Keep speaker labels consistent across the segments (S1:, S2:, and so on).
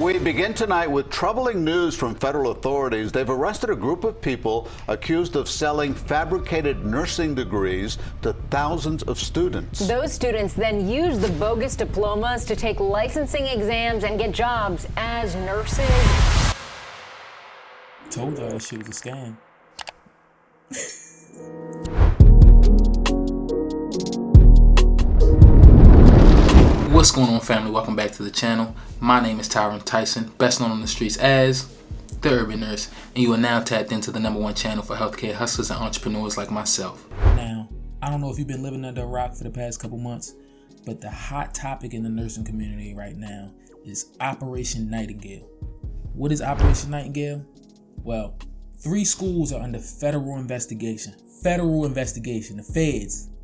S1: We begin tonight with troubling news from federal authorities. They've arrested a group of people accused of selling fabricated nursing degrees to thousands of students.
S2: Those students then use the bogus diplomas to take licensing exams and get jobs as nurses.
S3: Told y'all that shit was a scam. What's going on, family? Welcome back to the channel. My name is Tyron Tyson, best known on the streets as the Urban Nurse, and you are now tapped into the #1 channel for healthcare hustlers and entrepreneurs like myself. Now, I don't know if you've been living under a rock for the past couple months, but the hot topic in the nursing community right now is Operation Nightingale. What is Operation Nightingale? Well, 3 schools are under federal investigation. The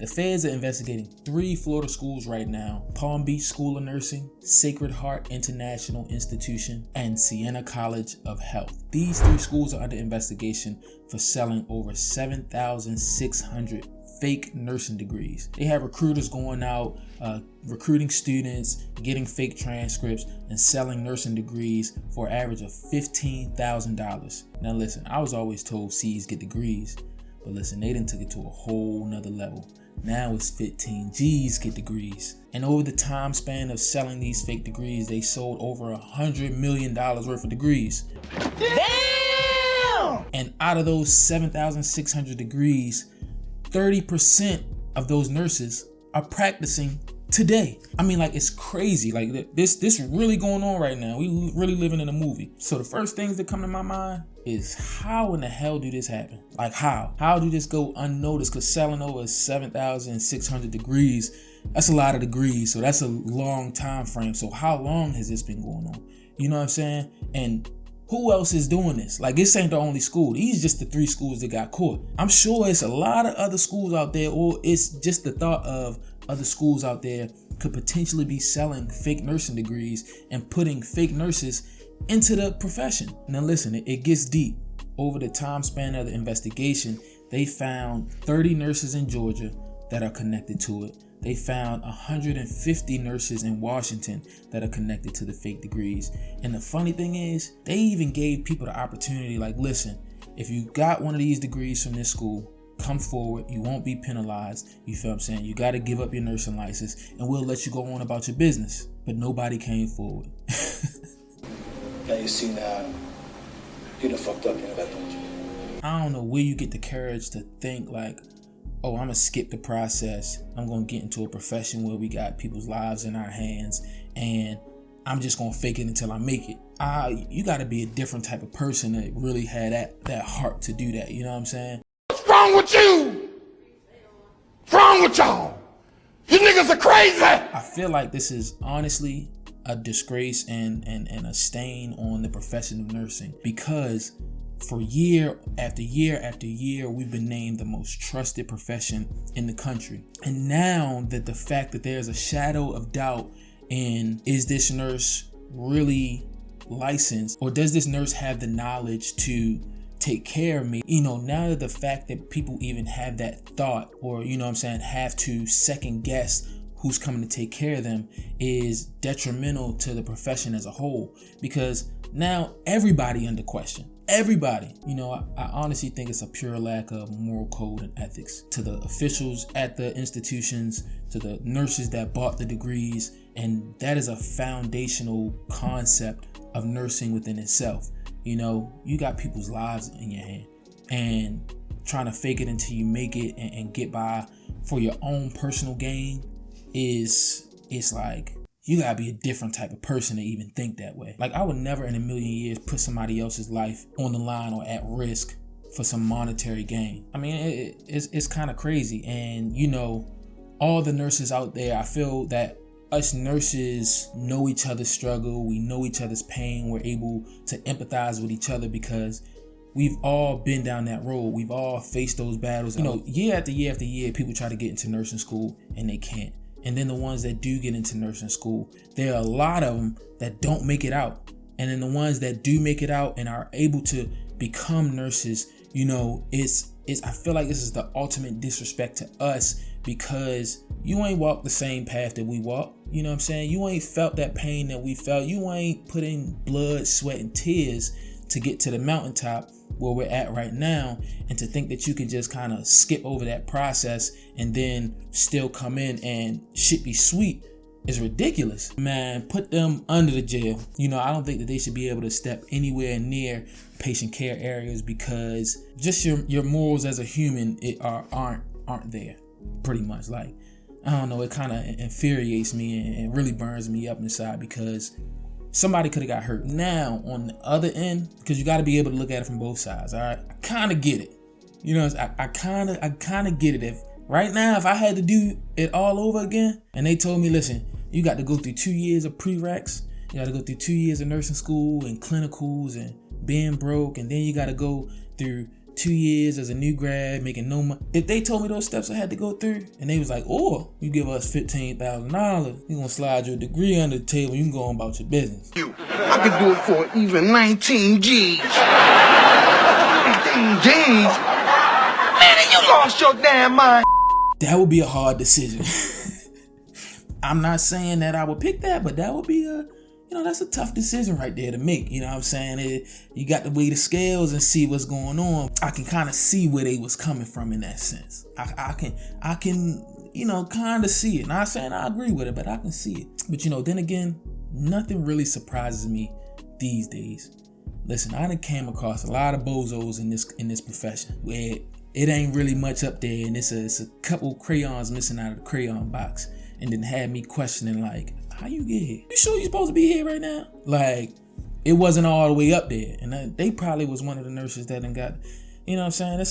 S3: feds are investigating 3 Florida schools right now: Palm Beach School of Nursing, Sacred Heart International Institution, and Siena College of Health. These 3 schools are under investigation for selling over 7,600 fake nursing degrees. They have recruiters going out, recruiting students, getting fake transcripts, and selling nursing degrees for an average of $15,000. Now listen, I was always told C's get degrees, but listen, they done took it to a whole nother level. Now it's 15 G's get degrees. And over the time span of selling these fake degrees, they sold over $100 million worth of degrees. Damn! And out of those 7,600 degrees, 30% of those nurses are practicing today. I mean, like, it's crazy. Like, this really going on right now. We really living in a movie. So the first things that come to my mind is, how in the hell do this happen? Like, how do this go unnoticed? Because selling over 7,600 degrees, that's a lot of degrees. So that's a long time frame. So how long has this been going on? You know what I'm saying? And who else is doing this? Like, this ain't the only school. These just the 3 schools that got caught. I'm sure it's a lot of other schools out there, or it's just the thought of other schools out there could potentially be selling fake nursing degrees and putting fake nurses into the profession. Now listen, it gets deep. Over the time span of the investigation, they found 30 nurses in Georgia that are connected to it. They found 150 nurses in Washington that are connected to the fake degrees. And the funny thing is, they even gave people the opportunity, like, listen, if you got one of these degrees from this school, come forward, you won't be penalized. You feel what I'm saying? You got to give up your nursing license and we'll let you go on about your business. But nobody came forward.
S4: Now you see now, you done fucked up, you know that, don't you?
S3: I don't know where you get the courage to think like, oh, I'm gonna skip the process. I'm gonna get into a profession where we got people's lives in our hands and I'm just gonna fake it until I make it. You gotta be a different type of person that really had that heart to do that. You know what I'm saying?
S5: What's wrong with you? What's wrong with y'all? You niggas are crazy!
S3: I feel like this is honestly a disgrace and a stain on the profession of nursing, because for year after year after year, we've been named the most trusted profession in the country. And now that the fact that there's a shadow of doubt in, is this nurse really licensed, or does this nurse have the knowledge to take care of me? You know, now that the fact that people even have that thought, or, you know what I'm saying, have to second guess who's coming to take care of them, is detrimental to the profession as a whole, because now everybody under question. Everybody. You know, I honestly think it's a pure lack of moral code and ethics, to the officials at the institutions, to the nurses that bought the degrees, and that is a foundational concept of nursing within itself. You know, you got people's lives in your hand, and trying to fake it until you make it and get by for your own personal gain it's like, you gotta be a different type of person to even think that way. Like, I would never in a million years put somebody else's life on the line or at risk for some monetary gain. I mean, it's kind of crazy. And, you know, all the nurses out there, I feel that us nurses know each other's struggle. We know each other's pain. We're able to empathize with each other because we've all been down that road. We've all faced those battles. You know, year after year after year, people try to get into nursing school and they can't. And then the ones that do get into nursing school, there are a lot of them that don't make it out. And then the ones that do make it out and are able to become nurses, you know, I feel like this is the ultimate disrespect to us, because you ain't walked the same path that we walk. You know what I'm saying? You ain't felt that pain that we felt. You ain't put in blood, sweat, and tears to get to the mountaintop where we're at right now. And to think that you can just kind of skip over that process and then still come in and shit be sweet is ridiculous. Man, put them under the jail. You know, I don't think that they should be able to step anywhere near patient care areas, because just your morals as a human aren't there, pretty much. Like, I don't know, it kind of infuriates me and really burns me up inside, because somebody could have got hurt. Now, on the other end, because you got to be able to look at it from both sides, all right? I kind of get it. You know, I kind of get it. If right now, if I had to do it all over again, and they told me, listen, you got to go through 2 years of prereqs, you got to go through 2 years of nursing school and clinicals and being broke, and then you got to go through 2 years as a new grad making no money. If they told me those steps I had to go through, and they was like, or you give us $15,000, we gonna slide your degree under the table, you can go on about your business.
S5: I could do it for even 19 G's. 19 G's? Man, you lost your damn mind.
S3: That would be a hard decision. I'm not saying that I would pick that, but that would be that's a tough decision right there to make. You know what I'm saying? You got to weigh the scales and see what's going on. I can kind of see where they was coming from in that sense. I can kind of see it. Not saying I agree with it, but I can see it. But then again, nothing really surprises me these days. Listen, I done came across a lot of bozos in this profession where it ain't really much up there, and it's a couple crayons missing out of the crayon box, and then had me questioning, like, how you get here? You sure you supposed to be here right now? Like, it wasn't all the way up there. And they probably was one of the nurses that done got, you know what I'm saying?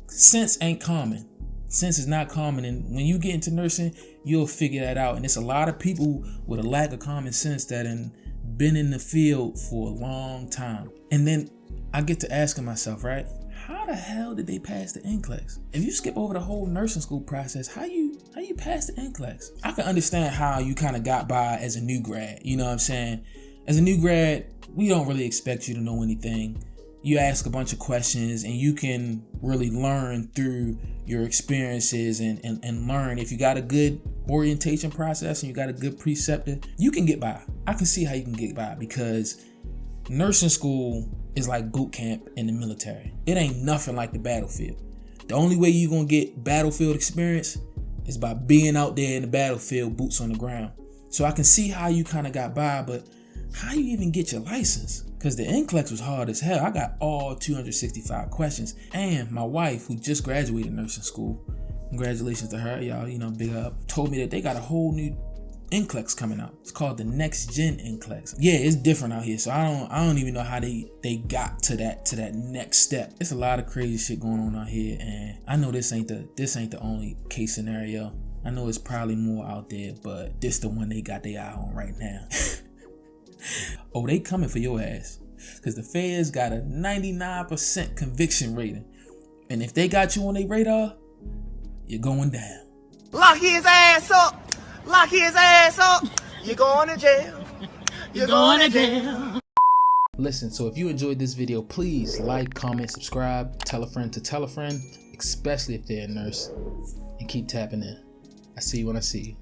S3: Sense ain't common. Sense is not common. And when you get into nursing, you'll figure that out. And it's a lot of people with a lack of common sense that have been in the field for a long time. And then I get to asking myself, right? How the hell did they pass the NCLEX? If you skip over the whole nursing school process, how you pass the NCLEX? I can understand how you kind of got by as a new grad. You know what I'm saying? As a new grad, we don't really expect you to know anything. You ask a bunch of questions and you can really learn through your experiences and learn. If you got a good orientation process and you got a good preceptor, you can get by. I can see how you can get by, because nursing school is like boot camp in the military. It ain't nothing like the battlefield. The only way you're gonna get battlefield experience is by being out there in the battlefield, boots on the ground. So I can see how you kind of got by, but how you even get your license? Because the NCLEX was hard as hell. I got all 265 questions. And my wife, who just graduated nursing school, congratulations to her, y'all, big up, told me that they got a whole new NCLEX coming out. It's called the Next Gen NCLEX. Yeah, it's different out here. So I don't even know how they got to that next step. It's a lot of crazy shit going on out here, and I know this ain't the only case scenario. I know it's probably more out there, but this the one they got their eye on right now. Oh, they coming for your ass, because the feds got a 99% conviction rating, and if they got you on their radar, you're going down.
S6: Lock his ass up. Lock his ass up. You're going to jail. You're going to jail.
S3: Listen, so if you enjoyed this video, please like, comment, subscribe, tell a friend to tell a friend, especially if they're a nurse, and keep tapping in. I see you when I see you.